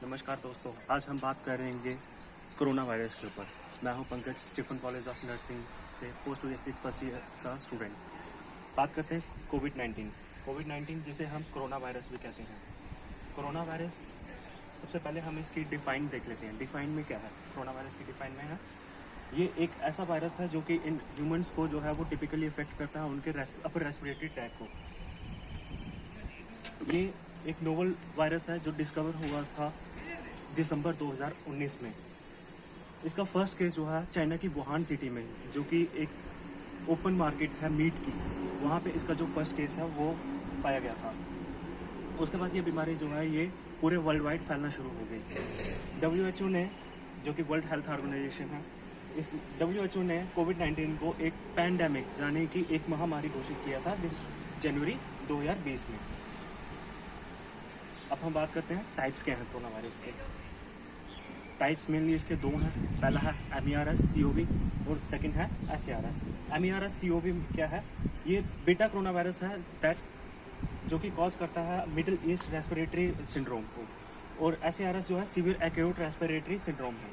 नमस्कार दोस्तों, आज हम बात करेंगे कोरोना वायरस के ऊपर। मैं हूं Pankaj, Stephen college of nursing से पोस्ट बेसिक फर्स्ट ईयर का स्टूडेंट। बात करते हैं कोविड-19 जिसे हम कोरोना वायरस भी कहते हैं। कोरोना वायरस, सबसे पहले हम इसकी डिफाइन देख लेते हैं। डिफाइन में क्या है? कोरोना वायरस की डिफाइन में है, ये एक ऐसा वायरस है जो कि इन ह्यूमंस को जो है वो टिपिकली इफेक्ट करता है उनके अपर रेस्पिरेटरी ट्रैक को। ये एक नोवल वायरस है जो डिस्कवर हुआ था दिसंबर 2019 में। इसका फर्स्ट केस जो है चाइना की वुहान सिटी में, जो कि एक ओपन मार्केट है मीट की, वहाँ पे इसका जो फर्स्ट केस है वो पाया गया था। उसके बाद ये बीमारी जो है ये पूरे वर्ल्ड वाइड फैलना शुरू हो गई। WHO ने, जो कि वर्ल्ड हेल्थ ऑर्गेनाइजेशन है, इस WHO ने कोविड-19 को एक पैंडेमिक यानी कि एक महामारी घोषित किया था जनवरी 2020 में। अब हम बात करते हैं टाइप्स क्या हैं कोरोना वायरस के। टाइप्स मेनली इसके दो हैं। पहला है MERS-CoV और सेकंड है SARS। MERS-CoV क्या है? ये बीटा कोरोना वायरस है जो कि कॉज करता है मिडिल ईस्ट रेस्पिरेटरी सिंड्रोम को, और SARS जो है सीवियर एक्यूट रेस्पिरेटरी सिंड्रोम है।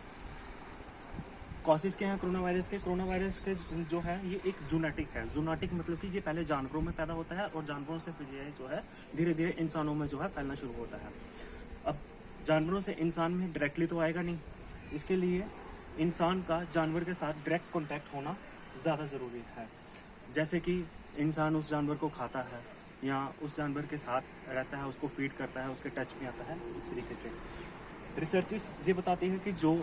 कॉजेज क्या हैं कोरोना वायरस के? कोरोना वायरस के जो है ये एक जूनोटिक है। जूनोटिक मतलब कि ये पहले जानवरों में पैदा होता है और जानवरों से फिर ये जो है धीरे धीरे इंसानों में जो है फैलना शुरू होता है। अब जानवरों से इंसान में डायरेक्टली तो आएगा नहीं, इसके लिए इंसान का जानवर के साथ डायरेक्ट कॉन्टैक्ट होना ज़्यादा ज़रूरी है। जैसे कि इंसान उस जानवर को खाता है या उस जानवर के साथ रहता है, उसको फीड करता है, उसके टच में आता है, इस तरीके से। रिसर्चेस ये बताती है कि जो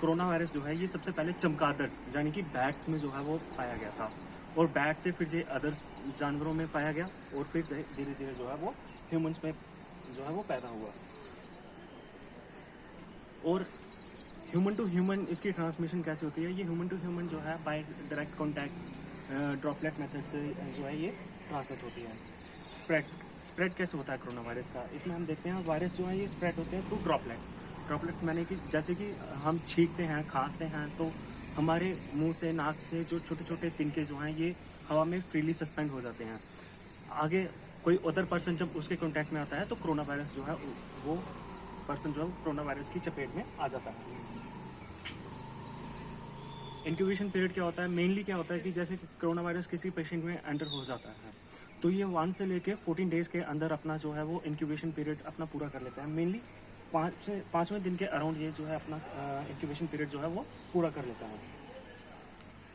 कोरोना वायरस जो है ये सबसे पहले चमगादड़ यानी कि बैट्स में जो है वो पाया गया था, और बैट से फिर ये अदर जानवरों में पाया गया, और फिर धीरे धीरे जो है वो ह्यूमंस में जो है वो पैदा हुआ। और ह्यूमन टू ह्यूमन इसकी ट्रांसमिशन कैसे होती है? ये ह्यूमन टू ह्यूमन जो है by direct contact droplet method से जो है ये ट्रांसमिट होती है। स्प्रेड कैसे होता है कोरोना वायरस का? इसमें हम देखते हैं वायरस जो है ये स्प्रेड होते हैं थ्रू ड्रॉपलेट्स। ड्रॉपलेट्स मैंने कि जैसे कि हम छींकते हैं, खांसते हैं, तो हमारे मुंह से, नाक से जो छोटे छोटे तिनके जो हैं ये हवा में फ्रीली सस्पेंड हो जाते हैं। आगे कोई अदर पर्सन जब उसके कॉन्टैक्ट में आता है तो कोरोना वायरस जो है वो पर्सन जो है कोरोना वायरस की चपेट में आ जाता है। इंक्यूबेशन पीरियड क्या होता है? मेनली क्या होता है कि जैसे कोरोना वायरस किसी पेशेंट में एंटर हो जाता है तो ये 1 से लेके 14 डेज के अंदर अपना जो है वो इंक्यूबेशन पीरियड अपना पूरा कर लेता है। मेनली 5वें दिन के अराउंड ये जो है अपना इंक्यूबेशन पीरियड जो है वो पूरा कर लेता है।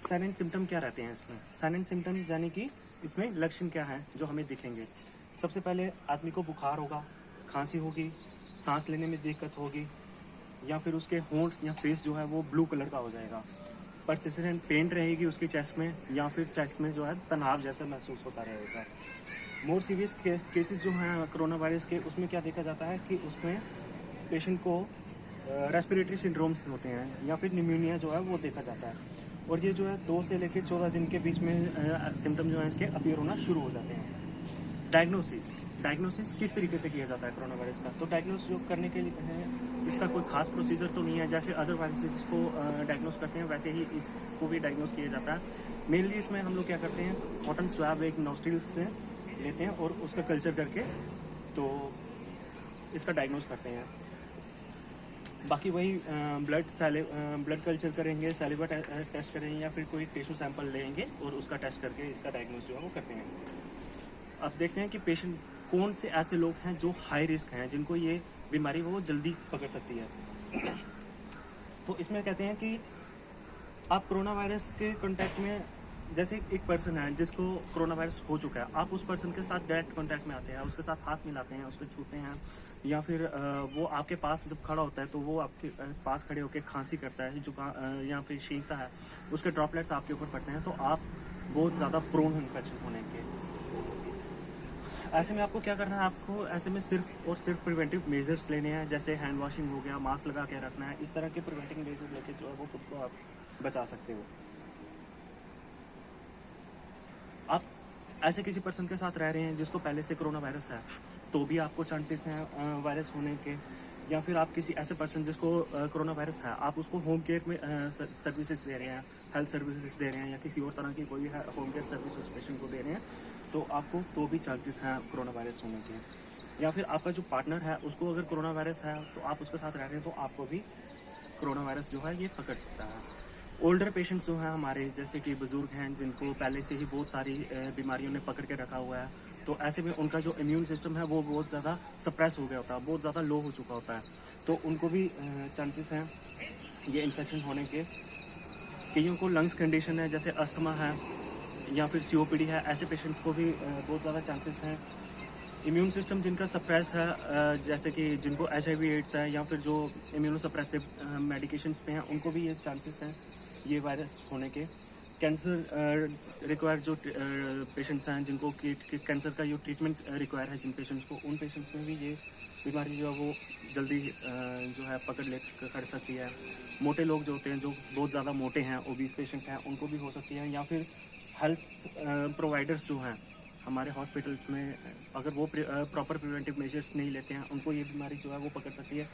साइलेंट सिम्टम क्या रहते हैं इसमें? साइलेंट सिम्टम यानी कि इसमें लक्षण क्या हैं जो हमें दिखेंगे? सबसे पहले आदमी को बुखार होगा, खांसी होगी, सांस लेने में दिक्कत होगी, या फिर उसके होंठ या फेस जो है वो ब्लू कलर का हो जाएगा। परसिस्टेंट पेन रहेगी उसकी चेस्ट में, या फिर चेस्ट में जो है तनाव जैसा महसूस होता रहेगा। मोर सीरियस केसेस जो हैं कोरोना वायरस के, उसमें क्या देखा जाता है कि उसमें पेशेंट को रेस्पिरेटरी सिंड्रोम्स होते हैं या फिर निमोनिया जो है वो देखा जाता है, और ये जो है 2 से लेकर 14 दिन के बीच में सिम्टम जो है इसके अपीयर होना शुरू हो जाते हैं। डायग्नोसिस किस तरीके से किया जाता है कोरोना वायरस का? तो डायग्नोस जो करने के लिए है इसका कोई खास प्रोसीजर तो नहीं है। जैसे अदर वायरसेस को डायग्नोस करते हैं वैसे ही इसको भी डायग्नोस किया जाता है। मेनली इसमें हम लोग क्या करते हैं, कॉटन स्वैब एक नॉस्ट्रिल से लेते हैं और उसका कल्चर करके तो इसका डायग्नोस करते हैं। बाकी वही ब्लड कल्चर करेंगे, सैलिवा टेस्ट करेंगे, या फिर कोई टिश्यू सैंपल लेंगे और उसका टेस्ट करके इसका डायग्नोस जो है वो करते हैं। अब देखते हैं कि पेशेंट कौन से ऐसे लोग हैं जो हाई रिस्क हैं, जिनको ये बीमारी वो जल्दी पकड़ सकती है। तो इसमें कहते हैं कि आप कोरोना वायरस के कांटेक्ट में, जैसे एक पर्सन है जिसको कोरोना वायरस हो चुका है, आप उस पर्सन के साथ डायरेक्ट कांटेक्ट में आते हैं, उसके साथ हाथ मिलाते हैं, उसको छूते हैं, या फिर वो आपके पास जब खड़ा होता है तो वो आपके पास खड़े होकर खांसी करता है, या फिर छींकता है, उसके ड्रॉपलेट्स आपके ऊपर पड़ते हैं, तो आप बहुत ज़्यादा प्रोन इन्फेक्शन होने के। ऐसे में आपको क्या करना है? आपको ऐसे में सिर्फ और सिर्फ प्रिवेंटिव मेजर्स लेने हैं, जैसे हैंड वॉशिंग हो गया, मास्क लगा के रखना है। इस तरह के प्रिवेंटिव मेजर्स लेके जो है वो खुद को आप बचा सकते हो। आप ऐसे किसी पर्सन के साथ रह रहे हैं जिसको पहले से कोरोना वायरस है, तो भी आपको चांसेस हैं वायरस होने के। या फिर आप किसी ऐसे पर्सन जिसको कोरोना वायरस है, आप उसको होम केयर में सर्विसेज दे रहे हैं, हेल्थ सर्विसेज दे रहे हैं, या किसी और तरह की कोई होम केयर सर्विस उस पेशेंट को दे रहे हैं, तो आपको तो भी चांसेस हैं कोरोना वायरस होने के। या फिर आपका जो पार्टनर है उसको अगर कोरोना वायरस है तो आप उसके साथ रह रहे हैं तो आपको भी कोरोना वायरस जो है ये पकड़ सकता है। ओल्डर पेशेंट्स जो हैं हमारे, जैसे कि बुजुर्ग हैं जिनको पहले से ही बहुत सारी बीमारियों ने पकड़ के रखा हुआ है, तो ऐसे में उनका जो इम्यून सिस्टम है वो बहुत ज़्यादा सप्रेस हो गया होता है, बहुत ज़्यादा लो हो चुका होता है, तो उनको भी चांसेस हैं ये इन्फेक्शन होने के। कईयों को लंग्स कंडीशन है जैसे अस्थमा है या फिर COPD है, ऐसे पेशेंट्स को भी बहुत ज़्यादा चांसेस हैं। इम्यून सिस्टम जिनका सप्रेस है, जैसे कि जिनको HIV एड्स है या फिर जो इम्यूनो सप्रेसिव मेडिकेशंस पे हैं, उनको भी ये चांसेस हैं ये वायरस होने के। कैंसर रिक्वायर जो पेशेंट्स हैं जिनको कैंसर का जो ट्रीटमेंट रिक्वायर है जिन पेशेंट्स को, उन पेशेंट्स में भी ये बीमारी जो है वो जल्दी जो है कर सकती है। मोटे लोग जो होते हैं, जो बहुत ज़्यादा मोटे हैं, ओबीस पेशेंट हैं, उनको भी हो सकती है। या फिर हेल्थ प्रोवाइडर्स जो हैं हमारे हॉस्पिटल्स में, अगर वो प्रॉपर प्रिवेंटिव मेजर्स नहीं लेते हैं, उनको ये बीमारी जो है वो पकड़ सकती है।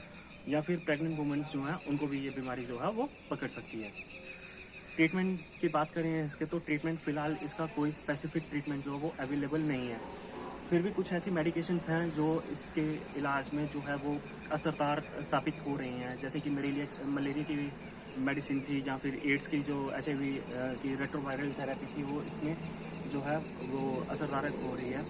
या फिर प्रेग्नेंट वुमेन्स जो हैं उनको भी ये बीमारी जो है वो पकड़ सकती है। ट्रीटमेंट की बात करें इसके, तो ट्रीटमेंट फ़िलहाल इसका कोई स्पेसिफिक ट्रीटमेंट जो है वो अवेलेबल नहीं है। फिर भी कुछ ऐसी मेडिकेशंस हैं जो इसके इलाज में जो है वो असरदार साबित हो रही हैं, जैसे कि मलेरिया की मेडिसिन थी, या फिर एड्स की जो HIV की रेट्रोवायरल थेरेपी थी, वो इसमें जो है वो असरदार हो रही है।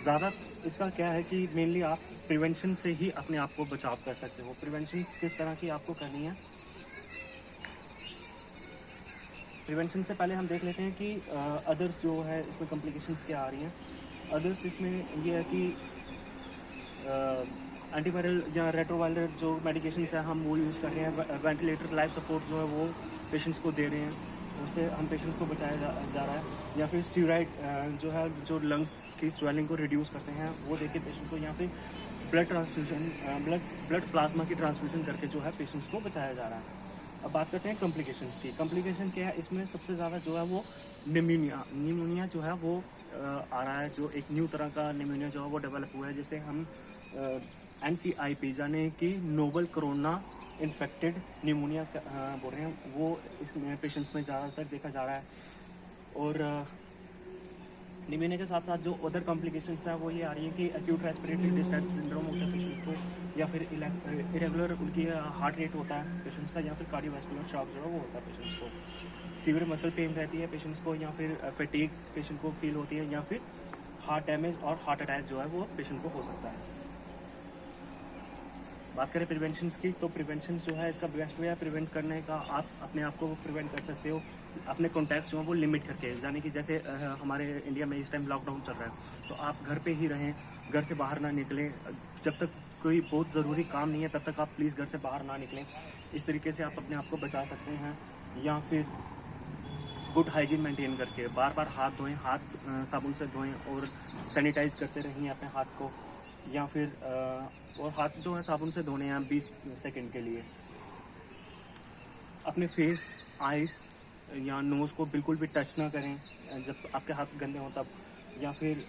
ज़्यादा इसका क्या है कि मेनली आप प्रिवेंशन से ही अपने आप को बचाव कर सकते हो। प्रिवेंशन किस तरह की आपको करनी है, प्रिवेंशन से पहले हम देख लेते हैं कि अदर्स जो है इसमें कॉम्प्लिकेशंस क्या आ रही हैं। अदर्स इसमें ये है कि एंटीवायरल या रेट्रोवायरल जो मेडिकेशंस है हम वो यूज़ कर रहे हैं। वेंटिलेटर लाइफ सपोर्ट जो है वो पेशेंट्स को दे रहे हैं, उससे हम पेशेंट्स को बचाया जा रहा है। या फिर स्टीरॉइड जो है जो लंग्स की स्वेलिंग को रिड्यूस करते हैं वो देके पेशेंट को, या फिर ब्लड ट्रांसफ्यूजन ब्लड प्लाज्मा की ट्रांसफ्यूजन करके जो है पेशेंट्स को बचाया जा रहा है। अब बात करते हैं कॉम्प्लिकेशंस की। कॉम्प्लिकेशन क्या है इसमें, सबसे ज़्यादा जो है वो निमोनिया जो है वो आ रहा है। जो एक न्यू तरह का निमोनिया जो है वो डेवलप हुआ है, जिसे हम NCIP यानी कि नोवल कोरोना इन्फेक्टेड निमोनिया बोल रहे हैं, वो इसमें पेशेंट्स में ज़्यादातर देखा जा रहा है। और निमोनिया के साथ साथ जो अदर कॉम्प्लिकेशंस हैं वो ये आ रही है कि एक्यूट रेस्पिरेटरी डिस्ट्रेस सिंड्रोम होता है पेशेंट को, या फिर इरेगुलर उनकी हार्ट रेट होता है पेशेंट्स का, या फिर कार्डियोवैस्कुलर शॉक जो है वो होता है पेशेंट्स को। सीवियर मसल पेन रहती है पेशेंट्स को, या फिर फैटीग पेशेंट को फील होती है, या फिर हार्ट डैमेज और हार्ट अटैक जो है वो पेशेंट को हो सकता है। बात करें प्रिवेंशन की, तो प्रिवेंशन जो है इसका बेस्ट वे है प्रिवेंट करने का। आप अपने आप को प्रिवेंट कर सकते हो अपने कॉन्टैक्ट्स जो है वो लिमिट करके, यानी कि जैसे हमारे इंडिया में इस टाइम लॉकडाउन चल रहा है, तो आप घर पे ही रहें, घर से बाहर ना निकलें। जब तक कोई बहुत ज़रूरी काम नहीं है तब तक आप प्लीज़ घर से बाहर ना निकलें। इस तरीके से आप अपने आप को बचा सकते हैं। या फिर गुड हाइजीन मेंटेन करके बार बार हाथ धोएं, हाथ साबुन से धोएं और सैनिटाइज करते रहें अपने हाथ को। या फिर और हाथ जो है साबुन से धोने हैं 20 सेकंड के लिए। अपने फेस, आइज़ या नोज़ को बिल्कुल भी टच ना करें जब आपके हाथ गंदे हों तब। या फिर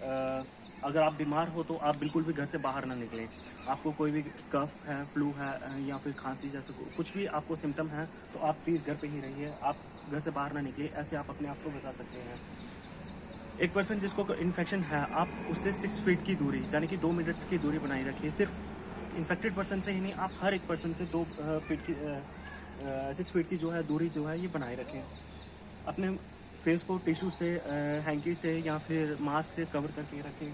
अगर आप बीमार हो तो आप बिल्कुल भी घर से बाहर ना निकलें। आपको कोई भी कफ है, फ्लू है या फिर खांसी जैसे कुछ भी आपको सिम्टम है तो आप प्लीज़ घर पे ही रहिए, आप घर से बाहर ना निकलिए। ऐसे आप अपने आप को बचा सकते हैं। एक पर्सन जिसको इन्फेक्शन है, आप उससे 6 फीट की दूरी यानी कि 2 मीटर की दूरी बनाए रखिए। सिर्फ इन्फेक्टेड पर्सन से ही नहीं, आप हर एक पर्सन से 6 फीट की जो है दूरी जो है ये बनाए रखें। अपने फेस को टिश्यू से, हैंकी से या फिर मास्क से कवर करके रखें।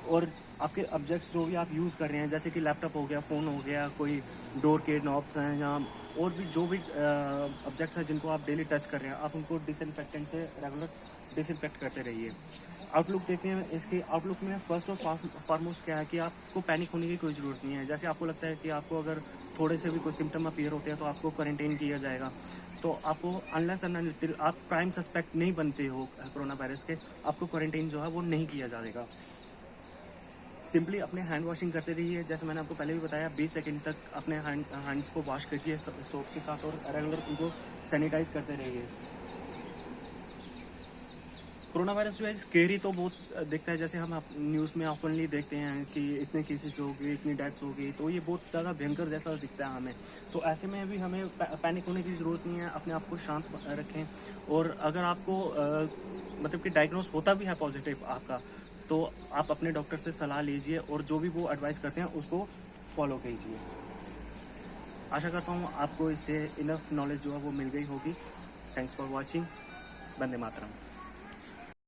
और आपके ऑब्जेक्ट्स जो भी आप यूज़ कर रहे हैं, जैसे कि लैपटॉप हो गया, फ़ोन हो गया, कोई डोर के नॉब्स हैं या और भी जो भी ऑब्जेक्ट्स हैं जिनको आप डेली टच कर रहे हैं, आप उनको डिसइंफेक्टेंट से रेगुलर डिसइंफेक्ट करते रहिए। आउटलुक देखते हैं। इसके आउटलुक में फर्स्ट और फॉरमोस्ट क्या है कि आपको पैनिक होने की कोई ज़रूरत नहीं है। जैसे आपको लगता है कि आपको अगर थोड़े से भी कोई सिम्टम अपीयर होते हैं तो आपको क्वारंटाइन किया जाएगा, तो आपको अनलेस एंड अनटिल आप प्राइम सस्पेक्ट नहीं बनते हो कोरोना वायरस के, आपको क्वारंटाइन जो है वो नहीं किया जाएगा। सिंपली अपने हैंड वॉशिंग करते रहिए। जैसे मैंने आपको पहले भी बताया, 20 सेकंड तक अपने हैंड्स को वॉश करिए सोप के साथ और रेगुलर उनको सैनिटाइज करते रहिए। कोरोना वायरस जो है स्केरी तो बहुत दिखता है, जैसे हम न्यूज़ में ऑफनली देखते हैं कि इतने केसेस हो गए, इतनी डेथ्स हो गई, तो ये बहुत ज़्यादा भयंकर जैसा दिखता है हमें। तो ऐसे में भी हमें पैनिक होने की ज़रूरत नहीं है, अपने आप को शांत रखें। और अगर आपको मतलब कि डायग्नोस होता भी है पॉजिटिव आपका, तो आप अपने डॉक्टर से सलाह लीजिए और जो भी वो एडवाइस करते हैं उसको फॉलो कीजिए। आशा करता हूँ आपको इससे इनफ नॉलेज जो है वो मिल गई होगी। Thanks for watching. Vande Mataram.